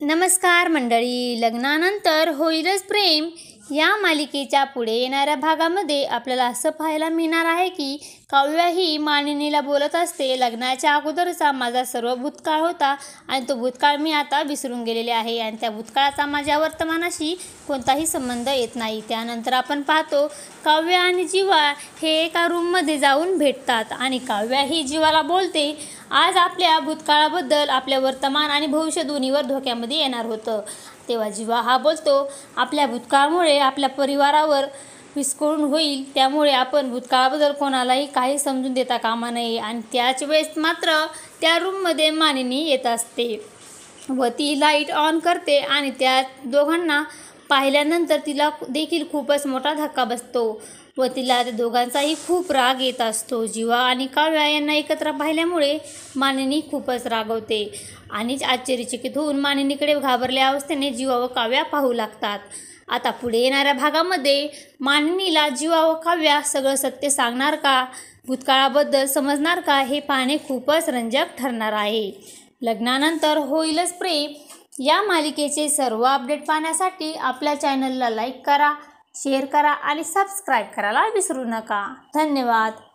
नमस्कार मंडळी, लग्नानंतर होईलच प्रेम या मालिकेच्या पुढे येणाऱ्या भागामध्ये आपल्याला असं पाहायला मिळणार आहे की काव्या ही मानिनीला बोलत असते, लग्नाच्या अगोदरचा माझा सर्व भूतकाळ होता आणि तो भूतकाळ मी आता विसरून गेलेले आहे आणि त्या भूतकाळाचा माझ्या वर्तमानाशी कोणताही संबंध येत नाही। त्यानंतर आपण पाहतो काव्या आणि जीवा हे एका रूममध्ये जाऊन भेटतात आणि काव्या ही जीवाला बोलते, आज आपल्या भूतकाळाबद्दल आपल्या वर्तमान आणि भविष्य दोन्हीवर धोक्यामध्ये येणार होतं। तेव्हा जीवा हा बोलतो, आपल्या भूतकाळामुळे आपल्या परिवारावर विस्कळून होईल, त्यामुळे आपण भूतकाळाबद्दल कोणालाही काही समजून देता कामा नये। आणि त्याच वेळेस मात्र त्या रूममध्ये मानिनी येत असते व ती लाईट ऑन करते आणि त्या दोघांना पाहिल्यानंतर तिला देखील खूपच मोठा धक्का बसतो व तिला त्या दोघांचाही खूप राग येत असतो। जीवा आणि काव्या यांना एकत्र पाहिल्यामुळे मानिनी खूपच रागवते आणि आश्चर्यचकित होऊन मानिनीकडे घाबरल्या अवस्थेने जीवा व काव्या पाहू लागतात। आता पुढे येणाऱ्या भागामध्ये मानिनीला जीवा व काव्या सगळं सत्य सांगणार का, भूतकाळाबद्दल समजणार का, हे पाहणे खूपच रंजक ठरणार आहे। लग्नानंतर होईलच प्रेम या मालिकेचे सर्व अपडेट पाहण्यासाठी आपल्या चॅनलला लाईक करा, शेअर करा आणि सबस्क्राईब करायला विसरू नका। धन्यवाद।